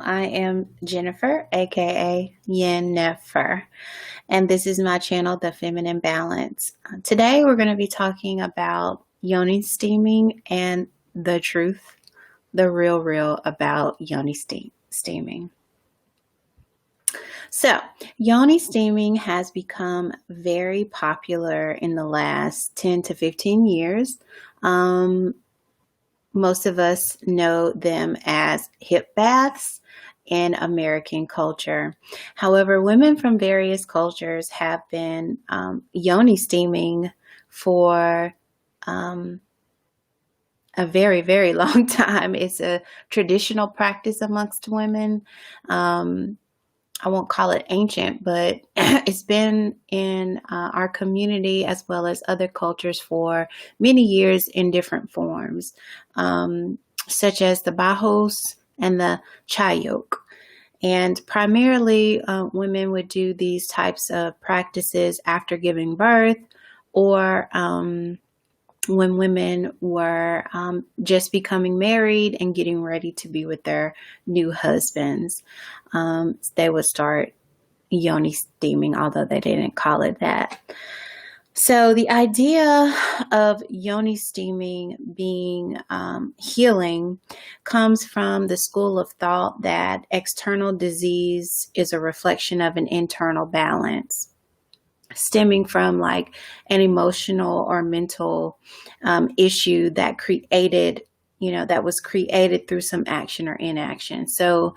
I am Jennifer, aka Yennefer, and this is my channel, The Feminine Balance. Today we're going to be talking about yoni steaming and the truth, the real about yoni steaming. So, yoni steaming has become very popular in the last 10 to 15 years. Most of us know them as hip baths in American culture. However, women from various cultures have been yoni steaming for a very long time. It's a traditional practice amongst women. I won't call it ancient, but it's been in our community as well as other cultures for many years in different forms, such as the bajos and the chayok. And primarily, women would do these types of practices after giving birth or when women were just becoming married and getting ready to be with their new husbands. They would start yoni steaming, although they didn't call it that. So the idea of yoni steaming being healing comes from the school of thought that external disease is a reflection of an internal balance, stemming from like an emotional or mental issue that that was created through some action or inaction. So,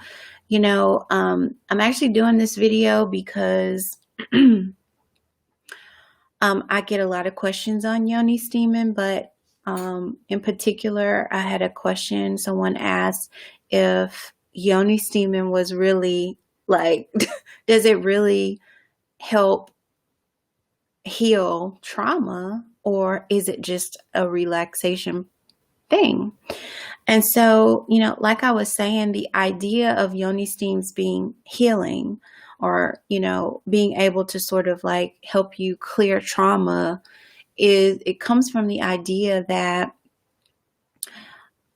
I'm actually doing this video because I get a lot of questions on yoni steaming, but in particular, I had a question. Someone asked if yoni steaming was really like, does it really help heal trauma, or is it just a relaxation thing? And so, like I was saying, the idea of yoni steams being healing or, being able to sort of like help you clear trauma it comes from the idea that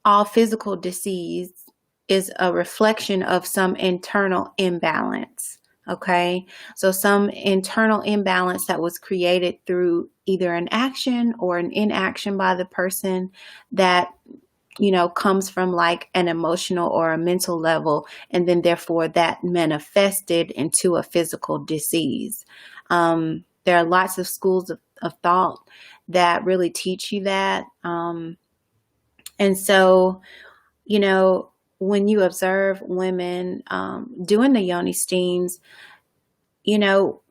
all physical disease is a reflection of some internal imbalance. Okay, so some internal imbalance that was created through either an action or an inaction by the person that, comes from like an emotional or a mental level, and then therefore that manifested into a physical disease. There are lots of schools of thought that really teach you that. And so, when you observe women doing the yoni steams,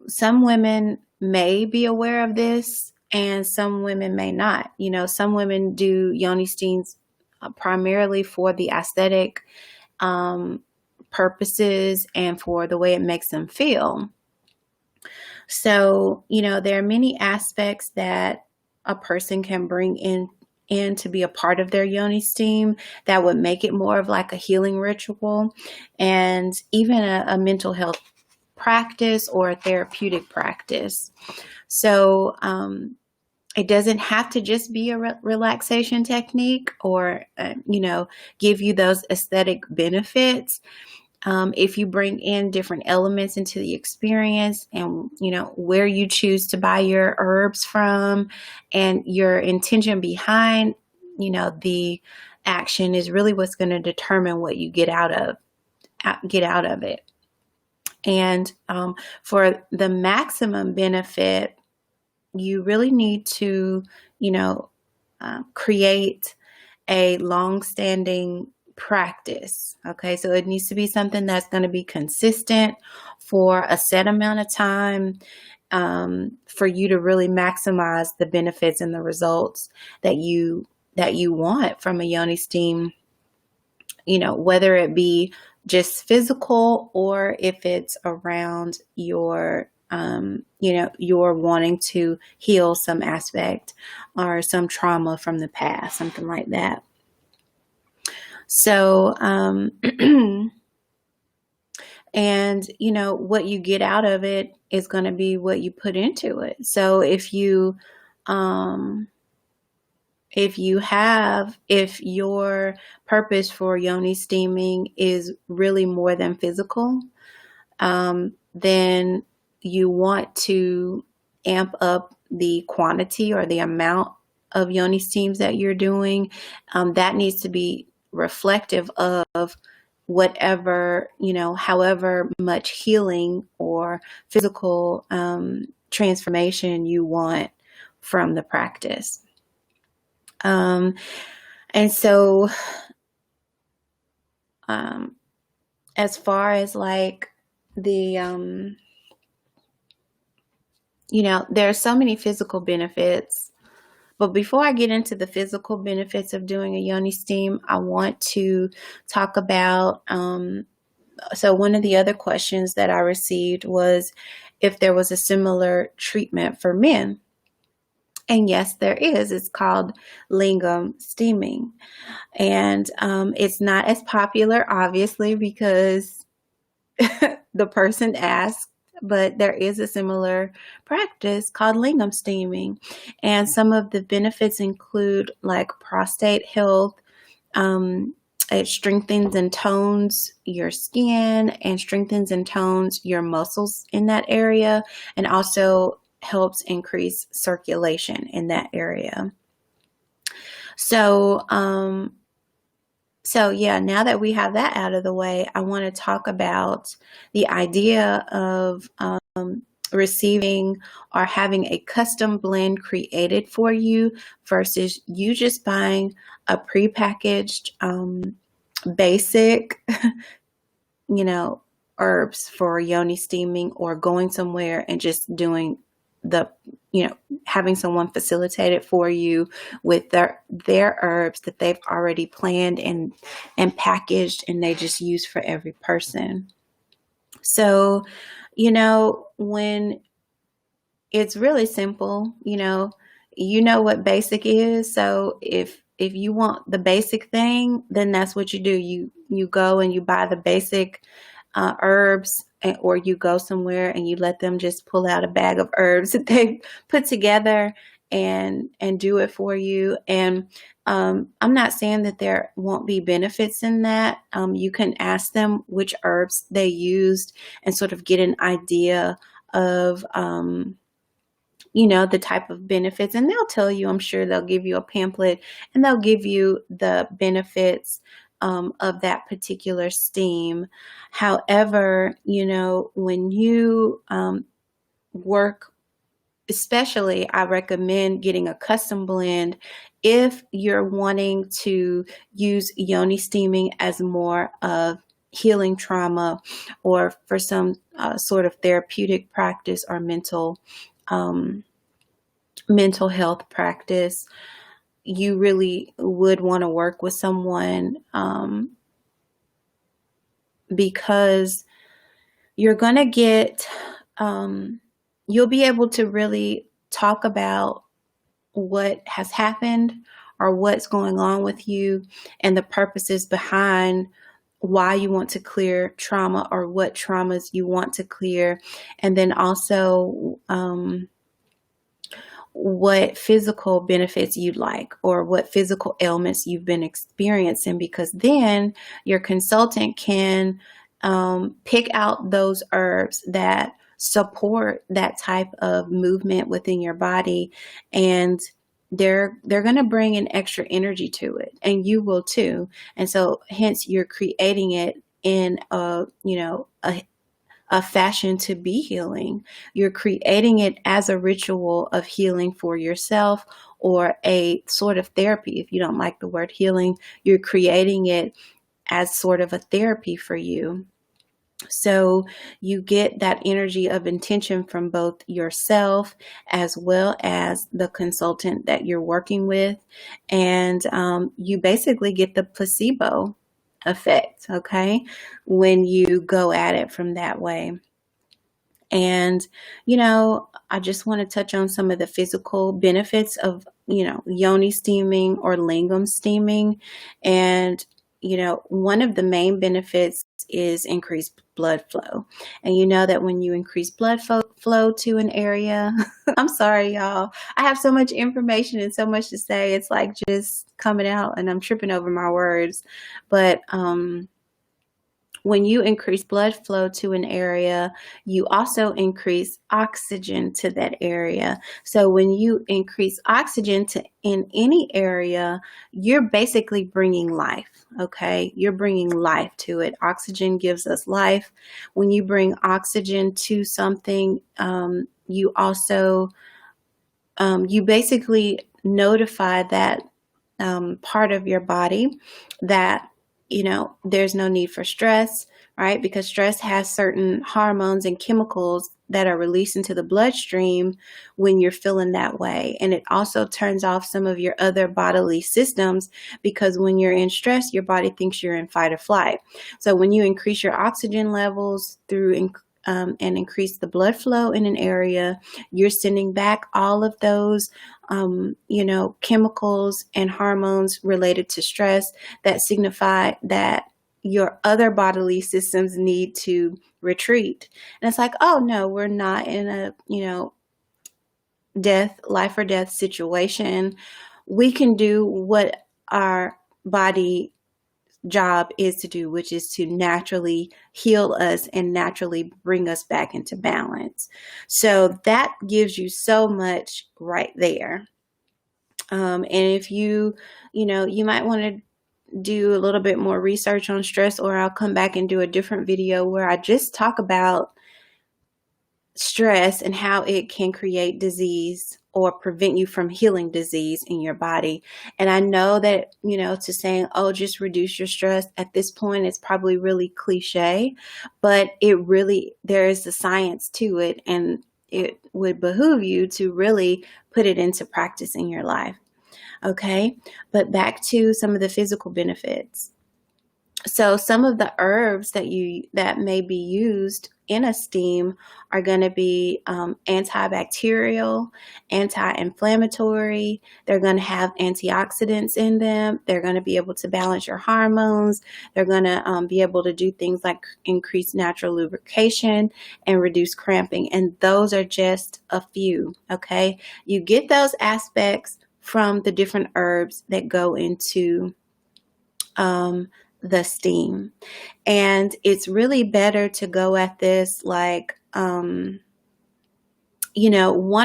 some women may be aware of this and some women may not. Some women do yoni steams primarily for the aesthetic purposes and for the way it makes them feel. So, there are many aspects that a person can bring in to be a part of their yoni steam that would make it more of like a healing ritual and even a mental health practice or a therapeutic practice. So it doesn't have to just be a relaxation technique or, give you those aesthetic benefits. If you bring in different elements into the experience and, where you choose to buy your herbs from and your intention behind, the action is really what's going to determine what you get out of it. And for the maximum benefit, you really need to, create a long-standing practice. Okay, so it needs to be something that's going to be consistent for a set amount of time for you to really maximize the benefits and the results that you want from a yoni steam, whether it be just physical or if it's around your you're wanting to heal some aspect or some trauma from the past, something like that. So, and what you get out of it is going to be what you put into it. So if you if your purpose for yoni steaming is really more than physical, then you want to amp up the quantity or the amount of yoni steams that you're doing. That needs to be reflective of whatever, however much healing or physical transformation you want from the practice. And so, as far as like the, there are so many physical benefits. But before I get into the physical benefits of doing a yoni steam, I want to talk about, so one of the other questions that I received was if there was a similar treatment for men. And yes, there is. It's called lingam steaming. And it's not as popular, obviously, because the person asked, but there is a similar practice called lingam steaming. And some of the benefits include like prostate health. It strengthens and tones your skin and strengthens and tones your muscles in that area, and also helps increase circulation in that area. So, yeah, now that we have that out of the way, I want to talk about the idea of receiving or having a custom blend created for you versus you just buying a prepackaged basic, herbs for yoni steaming, or going somewhere and just doing having someone facilitate it for you with their herbs that they've already planned and packaged, and they just use for every person. So, when it's really simple, what basic is. So if you want the basic thing, then that's what you do. You go and you buy the basic herbs, or you go somewhere and you let them just pull out a bag of herbs that they put together and do it for you. And I'm not saying that there won't be benefits in that. You can ask them which herbs they used and sort of get an idea of the type of benefits, and they'll tell you. I'm sure they'll give you a pamphlet and they'll give you the benefits of that particular steam. However, when you work, especially, I recommend getting a custom blend if you're wanting to use yoni steaming as more of healing trauma, or for some sort of therapeutic practice or mental health practice. You really would want to work with someone because you're going to get, you'll be able to really talk about what has happened or what's going on with you and the purposes behind why you want to clear trauma or what traumas you want to clear. And then also, what physical benefits you'd like or what physical ailments you've been experiencing, because then your consultant can pick out those herbs that support that type of movement within your body, and they're going to bring an extra energy to it, and you will too. And so hence you're creating it in a fashion to be healing. You're creating it as a ritual of healing for yourself, or a sort of therapy. If you don't like the word healing, you're creating it as sort of a therapy for you. So you get that energy of intention from both yourself as well as the consultant that you're working with. And you basically get the placebo effect, okay, when you go at it from that way. And, I just want to touch on some of the physical benefits of, yoni steaming or lingam steaming. And, one of the main benefits is increased blood flow. And you know that when you increase blood flow to an area, I'm sorry, y'all. I have so much information and so much to say. It's like just coming out and I'm tripping over my words. But when you increase blood flow to an area, you also increase oxygen to that area. So when you increase oxygen in any area, you're basically bringing life, okay? You're bringing life to it. Oxygen gives us life. When you bring oxygen to something, you also, you basically notify that part of your body that there's no need for stress, right? Because stress has certain hormones and chemicals that are released into the bloodstream when you're feeling that way. And it also turns off some of your other bodily systems, because when you're in stress, your body thinks you're in fight or flight. So when you increase your oxygen levels through and increase the blood flow in an area, you're sending back all of those chemicals and hormones related to stress that signify that your other bodily systems need to retreat. And it's like, oh no, we're not in a, life or death situation. We can do what our body job is to do, which is to naturally heal us and naturally bring us back into balance. So that gives you so much right there. And if you might want to do a little bit more research on stress, or I'll come back and do a different video where I just talk about stress and how it can create disease or prevent you from healing disease in your body. And I know that, to saying, oh, just reduce your stress at this point is probably really cliche, but there is the science to it, and it would behoove you to really put it into practice in your life. Okay, but back to some of the physical benefits. So some of the herbs that may be used in a steam are going to be antibacterial, anti-inflammatory. They're going to have antioxidants in them. They're going to be able to balance your hormones. They're going to be able to do things like increase natural lubrication and reduce cramping. And those are just a few, okay? You get those aspects from the different herbs that go into the steam. And it's really better to go at this like, one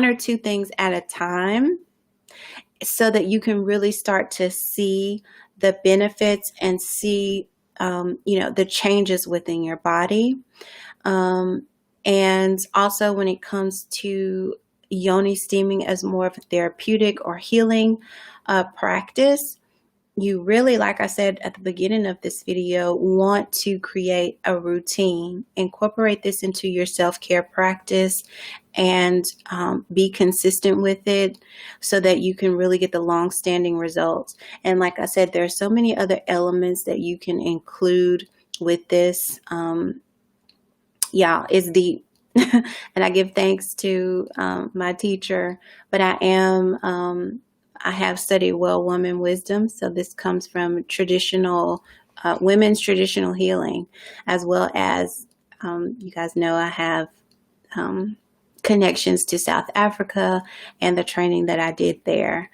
or two things at a time, so that you can really start to see the benefits and see, the changes within your body. And also when it comes to Yoni steaming as more of a therapeutic or healing practice, you really, like I said at the beginning of this video, want to create a routine. Incorporate this into your self-care practice and be consistent with it, so that you can really get the long-standing results. And like I said, there are so many other elements that you can include with this. It's deep. And I give thanks to my teacher, but I have studied Well Woman Wisdom, so this comes from traditional women's traditional healing, as well as you guys know I have connections to South Africa and the training that I did there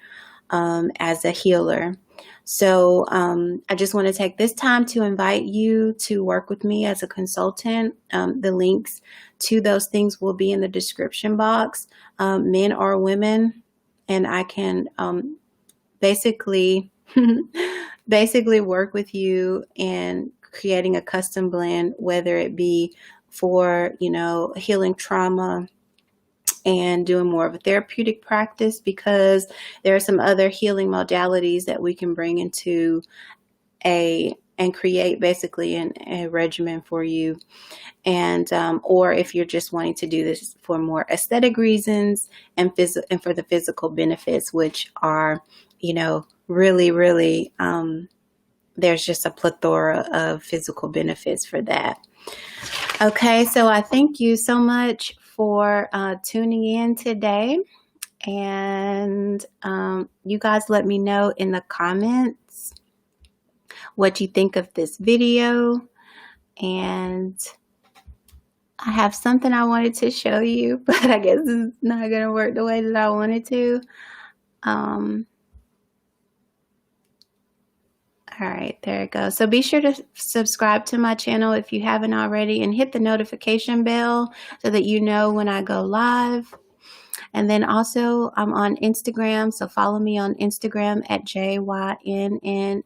as a healer. So I just want to take this time to invite you to work with me as a consultant. The links to those things will be in the description box, men or women. And I can basically work with you in creating a custom blend, whether it be for, healing trauma and doing more of a therapeutic practice, because there are some other healing modalities that we can bring into and create basically a regimen for you. And or if you're just wanting to do this for more aesthetic reasons and for the physical benefits, which are, really, really, there's just a plethora of physical benefits for that. Okay, so I thank you so much for tuning in today. And you guys let me know in the comments what you think of this video. And I have something I wanted to show you, but I guess it's not going to work the way that I wanted to. All right, there it goes. So be sure to subscribe to my channel if you haven't already, and hit the notification bell so that you know when I go live. And then also I'm on Instagram, so follow me on Instagram at JYNNE